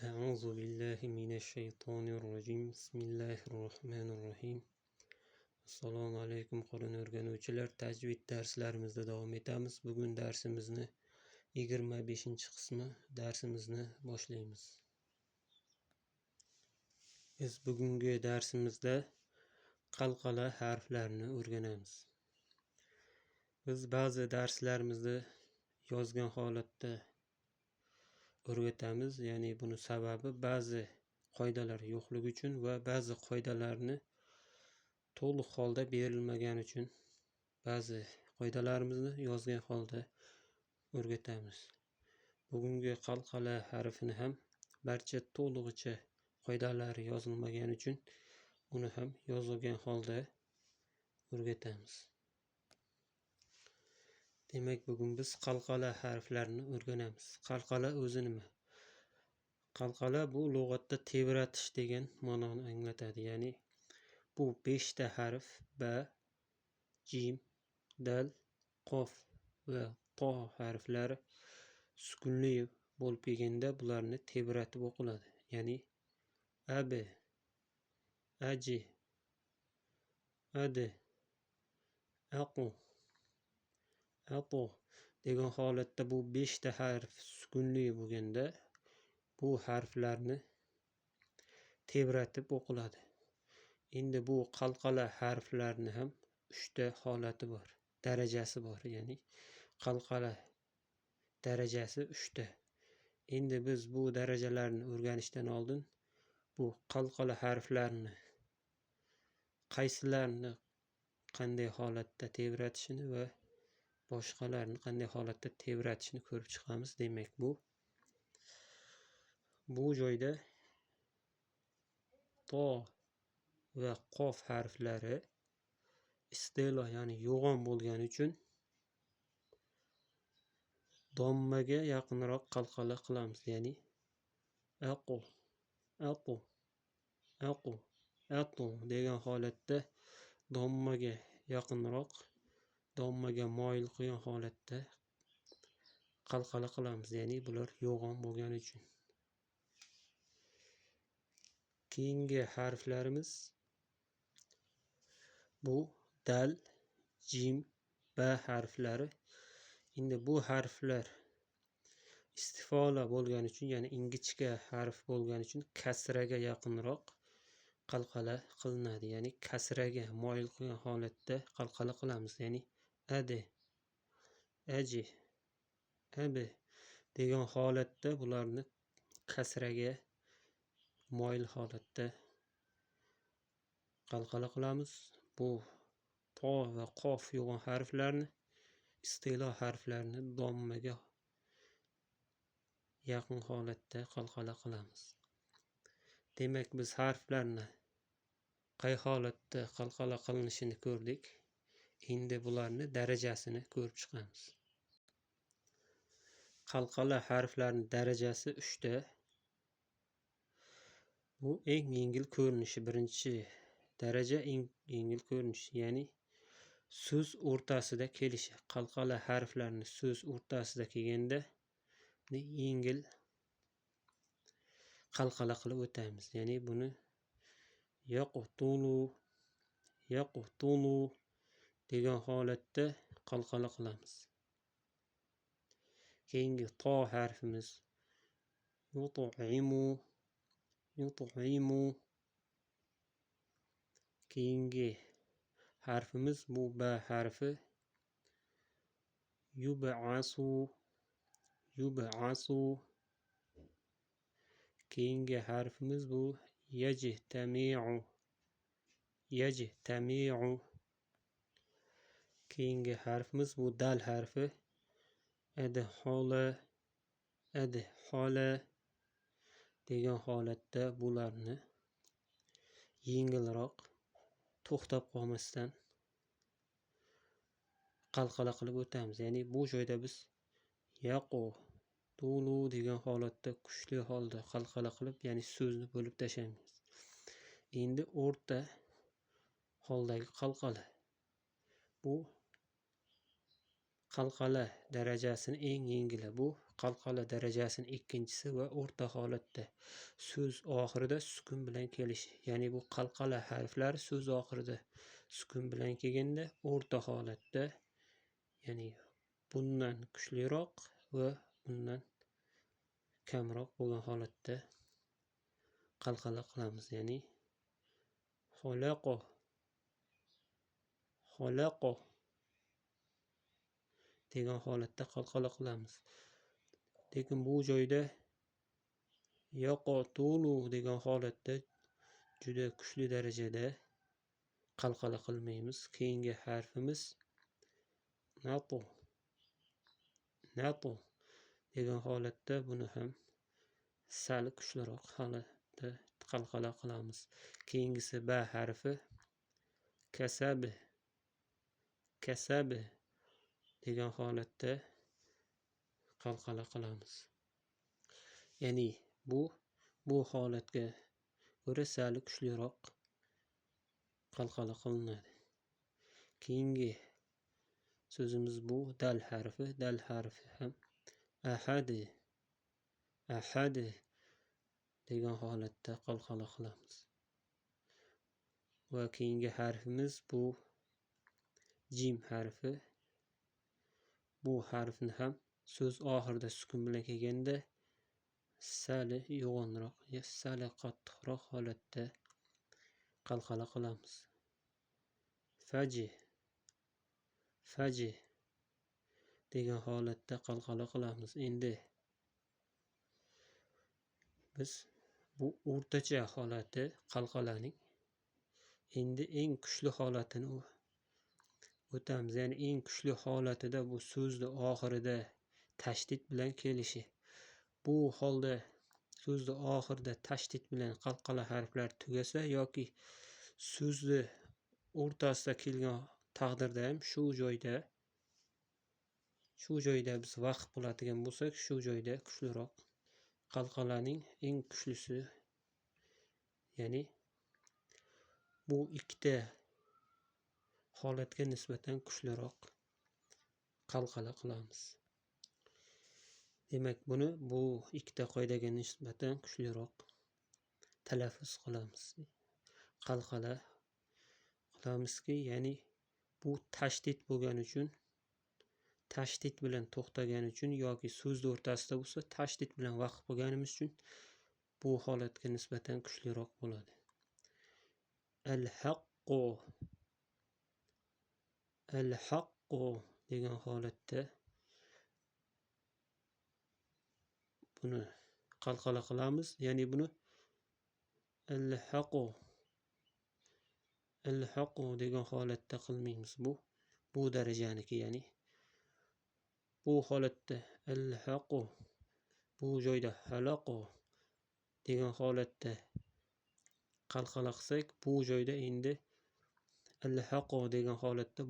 Euzu billahi mineşşeytanirracim. Bismillahirrahmanirrahim. Assalomu alaykum qo'lini o'rganuvchilar. Tajvid darslarimizda davom etamiz. Bugun darsimizni 25-qismi darsimizni boshlaymiz. Biz bugungi darsimizda qalqala harflarini o'rganamiz. Biz ba'zi darslarimizda yozgan holatda o'rgatamiz. Ya'ni buni sababi ba'zi qoidalar yo'qligi uchun va ba'zi qoidalarni to'liq holda berilmagani uchun ba'zi qoidalarimizni yozgan holda o'rgatamiz. Bugungi qalqala harfini ham barcha to'lig'icha qoidalari yozilmagani uchun uni ham yozilgan holda o'rgatamiz. Demak, bugun biz qalqala harflarini o'rganamiz. Qalqala o'zi nima? Qalqala bu lug'atda tebratish degan ma'noni anglatadi. Ya'ni bu 5 ta harf ba, jim, dal, qof va to harflari sukunli bo'lib kelganda bularni tebratib o'qiladi. Ya'ni abi, aji, adi, aqu, ato degan holatda bu 5 ta harf sukunli bo'lganda bu harflarni tebratib o'qiladi. Endi bu qalqala harflarni ham 3 ta holati bor, darajasi bor. Ya'ni qalqala darajasi 3 ta. Endi biz bu darajalarni o'rganishdan oldin bu qalqala harflarni qaysilarini qanday holatda tebratishini va boshqalarni qanday holatda tebratishni ko'rib chiqamiz. Demak, bu joyda to va qof harflari istilo, ya'ni yo'g'on bo'lgani uchun dommaga yaqinroq qalqala qilamiz. Ya'ni aqu, aqu, aqu, atu degan holatda dommaga yaqinroq, dommaga moyil qilgan holatda qalqala qilamiz. Ya'ni bular yo'g'on bo'lgani uchun. Keyingi harflarimiz bu dal, jim, ba harflari. Endi bu harflar istifola bo'lgani uchun, ya'ni ingichka harf bo'lgani uchun kasraga yaqinroq qalqala qilinadi. Ya'ni kasraga moyil qilgan holatda qalqala qilamiz. Ya'ni adi, aji, abi degan holatda bularni kasraga moyil holatda qalqala qilamiz. Bu to va qof yo'g'on harflarni, istilo harflarini dommaga yaqin holatda qalqala qilamiz. Demak, biz harflarni qay holatda qalqala qilinishini ko'rdik. Endi bularni darajasini ko'rib chiqamiz. Qalqala harflarning darajasi 3 ta. Bu eng yengil ko'rinishi, birinchi daraja eng yengil ko'rinish, ya'ni so'z o'rtasida kelishi. Qalqala harflarni so'z o'rtasida kelganda yengil qalqala qilib o'tamiz. Ya'ni buni yaqutulu degan holatda qalqala qilamiz. Keyingi to harfimiz yut'imu. Keyingi harfimiz bu ba harfi yub'asu. Keyingi harfimiz bu yajtami'u. Keyingi harfimiz bu dal harfi adhola degan holatda bularni yengilroq, to'xtab qolmasdan qalqala qilib o'tamiz. Ya'ni bu joyda biz yaqutulu degan holatda kuchli holda qalqala qilib, ya'ni so'zni bo'lib tashlaymiz. Endi o'rta holdagi qalqala. Bu qalqala darajasini eng yengili. Bu qalqala darajasining ikkinchisi va o'rta holatda so'z oxirida sukun bilan kelishi. Ya'ni bu qalqala harflari so'z oxirida sukun bilan kelganda o'rta holatda, ya'ni bundan kuchliroq va bundan kamroq bo'lgan holatda qalqala qilamiz. Ya'ni xalaqo degan holatda qalqala qilamiz. Lekin bu joyda yaqotulu degan holatda juda kuchli darajada qalqala qilmaymiz. Keyingi harfimiz nato degan holatda buni ham sal kuchliroq holatda qalqala qilamiz. Keyingisi ba harfi kasabi degan holatda qalqala qilamiz. Ya'ni bu holatga ko'ra sal kuchliroq qalqala qilinadi. Keyingi so'zimiz bu dal harfi. Dal harfi ham ahadi degan holatda qalqala qilamiz. Va keyingi harfimiz bu jim harfi. Bu harfni ham so'z oxirida sukun bilan kelganda sal yo'g'onroq, sal qattiqroq holatda qalqala qilamiz. faji degan holatda qalqala qilamiz. Endi biz bu o'rtacha holati qalqalaning endi eng kuchli holatini o'tamiz. Ya'ni eng kuchli holatida bu so'zni oxirida tashdid bilan kelishi. Bu holda so'zni oxirida tashdid bilan qalqala harflar tugasa yoki so'zni o'rtasida kelgan taqdirda ham shu joyda biz vaqf bo'ladigan bo'lsak, shu joyda kuchliroq qalqalaning eng kuchlisi, ya'ni bu ikkita holatga nisbatan kuchliroq qalqala qilamiz. Demak, buni bu ikkita qoidaga nisbatan kuchliroq talaffuz qilamiz. Qalqala qilamizki, ya'ni bu tashdid bo'lgani uchun, tashdid bilan to'xtagani uchun yoki so'z o'rtasida bo'lsa, tashdid bilan vaqf bo'lganimiz uchun bu holatga nisbatan kuchliroq bo'ladi. Al-haqqo degan holatda buni qalqala qilamiz. Ya'ni buni al-haqqo degan holatda qilmaymiz. Bu darajaniki, ya'ni bu holatda al-haqqo, bu joyda halaqo degan holatda qalqala qilsak, bu joyda endi al-haqqo degan holatda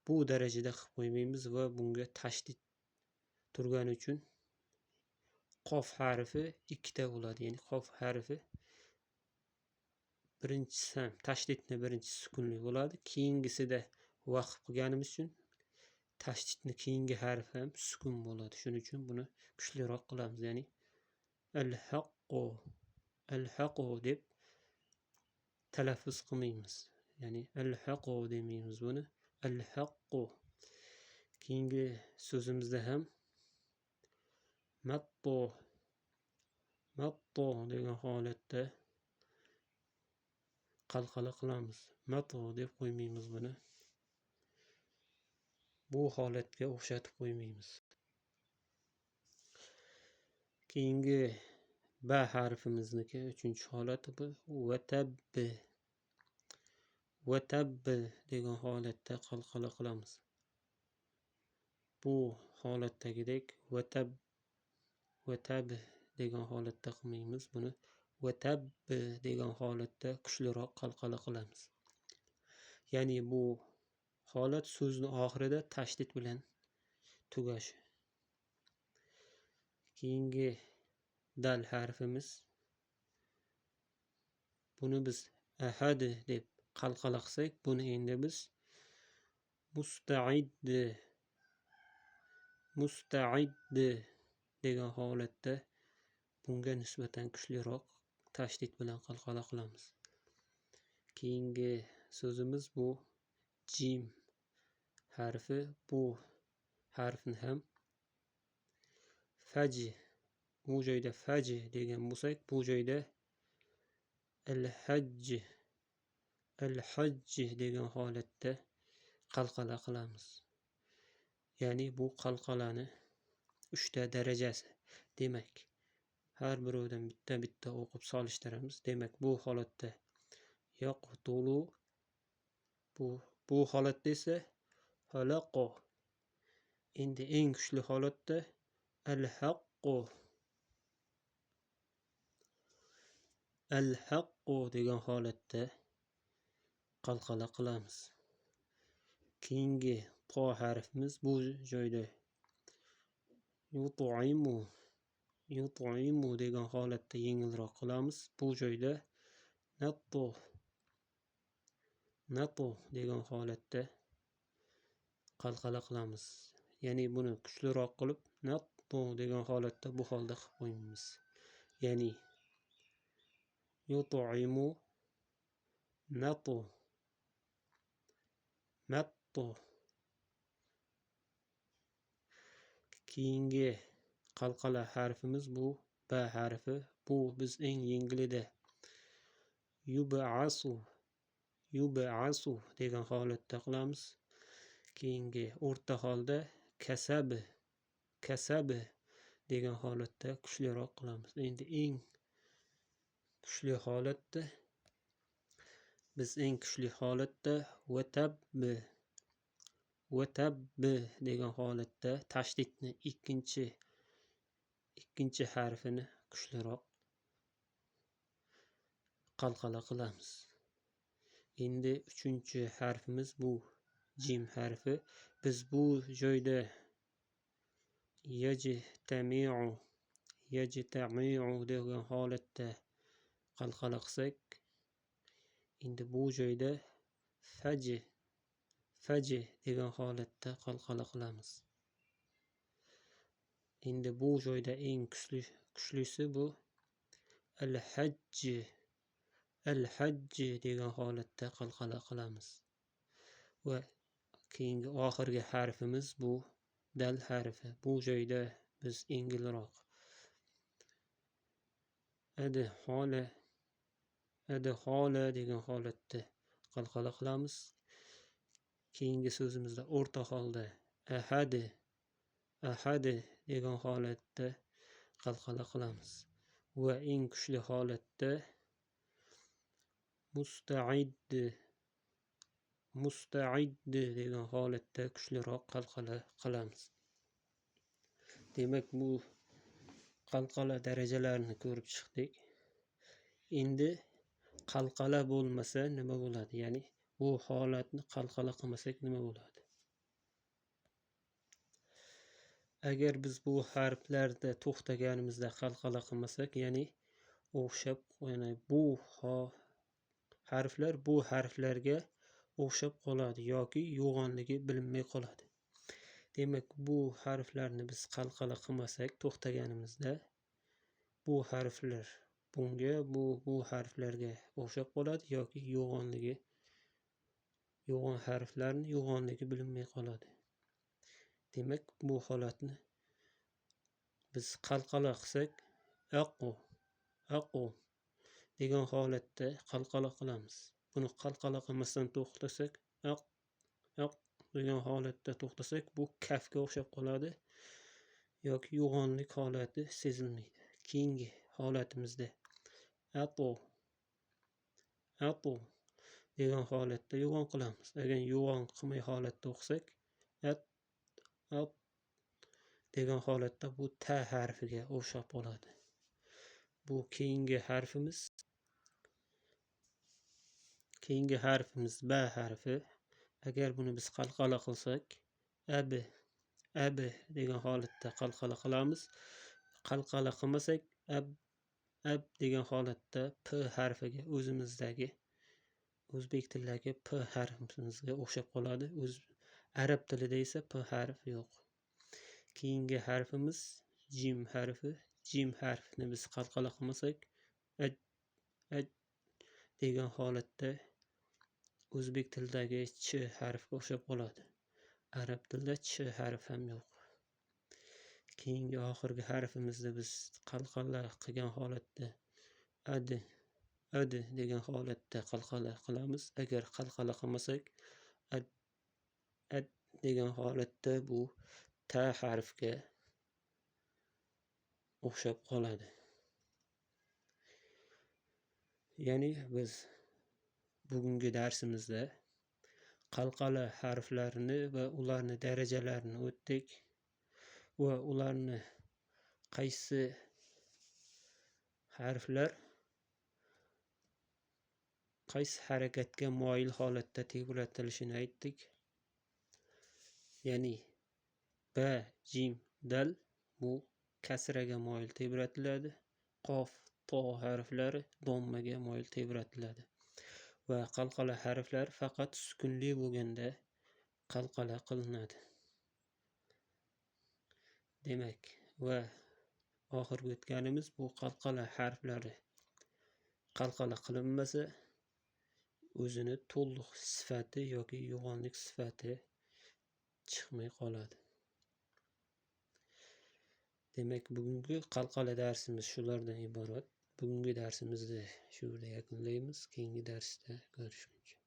bu darajada qilib qo'ymaymiz va bunga tashdid turgani uchun qof harfi ikkita bo'ladi. Ya'ni qof harfi birinchisi ham tashdidni birinchisi sukunli bo'ladi. Keyingisida vaqf qilganimiz uchun tashdidni keyingi harfi ham sukun bo'ladi. Shuning uchun buni kuchliroq qilamiz. Ya'ni al-haqqo deb talaffuz qilmaymiz. Ya'ni al-haqqo demaymiz buni. Al-haqqo. Keyingi so'zimizda ham matto degan holatda qalqala qilamiz. Matto deb qo'ymaymiz buni. Bu holatga o'xshatib qo'ymaymiz. Keyingi ba harfimizniki 3-holati bu vatabbi degan holatda qalqala qilamiz. Bu holatdagidek vatab degan holatda qilmaymiz buni. Vatabbi degan holatda kuchliroq qalqala qilamiz. Ya'ni bu holat so'zni oxirida tashdid bilan tugashi. Keyingi dal harfimiz. Buni biz ahad deb qalqala qilsak, buni endi biz Musta'iddi degan holatda bunga nisbatan kuchliroq tashdid bilan qalqala qilamiz. Keyingi so'zimiz bu jim harfi. Bu harfni ham faji, bu joyda faji degan bo'lsak, bu joyda al-hajj degan holatda qalqala qilamiz. Ya'ni bu qalqalani 3 ta darajasi. Demak, har birovidan bitta o'qib solishtiramiz. Demak, bu holatda yaqtulu, bu holatda esa halaqo. Endi eng kuchli holatda al-haqqu degan holatda qalqala qilamiz. Keyingi to harfimiz bu joyda yut'imu degan holatda yengilroq qilamiz. Bu joyda natu degan holatda qalqala qilamiz. Ya'ni buni kuchliroq qilib natu degan holatda bu holda qilib qo'yamiz. Ya'ni yut'imu natu mattu. Keyingi qalqala harfimiz bu ba harfi. Bu biz eng yengilida yub'asu degan holatda qilamiz. Keyingi o'rta holda kasabi degan holatda kuchliroq qilamiz. Endi eng kuchli holatda vatabbi degan holatda tashdidni ikkinchi harfini kuchliroq qalqala qilamiz. Endi 3-chi harfimiz bu jim harfi. Biz bu joyda yajtami'u degan holatda qalqala qilsak, endi bu joyda faji degan holatda qalqala qilamiz. Endi bu joyda eng kuchlisi bu al-hajj degan holatda qalqala qilamiz. Va keyingi oxirgi harfimiz bu dal harfi. Bu joyda biz yengilroq adhola degan holatda qalqala qilamiz. Keyingi so'zimizda o'rta holda ahadi degan holatda qalqala qilamiz. Va eng kuchli holatda musta'iddi degan holatda kuchliroq qalqala qilamiz. Demak, bu qalqala darajalarini ko'rib chiqdik. Endi qalqala bo'lmasa nima bo'ladi? Ya'ni bu holatni qalqala qilmasak nima bo'ladi? Agar biz bu harflarda to'xtaganimizda qalqala qilmasak, ya'ni bu harflar bu harflarga o'xshab qoladi yoki yo'g'onligi bilinmay qoladi. Demak, bu harflarni biz qalqala qilmasak, to'xtaganimizda bu harflar bu harflarga o'xshab qoladi yoki yo'g'on harflarni yo'g'onligi bilinmay qoladi. Demak, bu holatni biz qalqala qilsak, aqu degan holatda qalqala qilamiz. Buni qalqala qilmasdan to'xtasak, degan holatda to'xtasak, bu kafga o'xshab qoladi yoki yo'g'onlik holati sezilmaydi. Keyingi holatimizda atu degan holatda yo'g'on qilamiz. Agar yo'g'on qilmay holatda o'qisak, at degan holatda bu ta harfiga o'xshab qoladi. Bu keyingi harfimiz ba harfi. Agar buni biz qalqala qilsak, abi degan holatda qalqala qilamiz. Qalqala qilmasak, ab degan holatda p harfiga o'zbek tilidagi p harfimizga o'xshab qoladi. Arab tilida esa p harf yo'q. Keyingi harfimiz jim harfi. Jim harfini biz qalqala qilmasak, ad degan holatda o'zbek tilidagi ch harfiga o'xshab qoladi. Arab tilida ch harfi ham yo'q. Keyingi oxirgi harfimizni biz qalqala qilgan holatda ad degan holatda qalqala qilamiz. Agar qalqala qilmasak, ad degan holatda bu ta harfiga o'xshab qoladi. Ya'ni biz bugungi darsimizda qalqala harflarini va ularni darajalarini o'tdik va ularni qaysi harflar qaysi harakatga moyil holatda tebratilishini aytdik. Ya'ni ba, jim, dal bu kasraga moyil tebratiladi. Qof, to harflari dommaga moyil tebratiladi. Va qalqala harflar faqat sukunli bo'lganda qalqala qilinadi. Demak, va oxirgi o'tganimiz bu qalqala harflari qalqala qilinmasa o'zini to'liq sifati yoki yo'g'onlik sifati chiqmay qoladi. Demak, bugungi qalqala darsimiz shulardan iborat. Bugungi darsimizni shu yerda yakunlaymiz. Keyingi darsda ko'rishguncha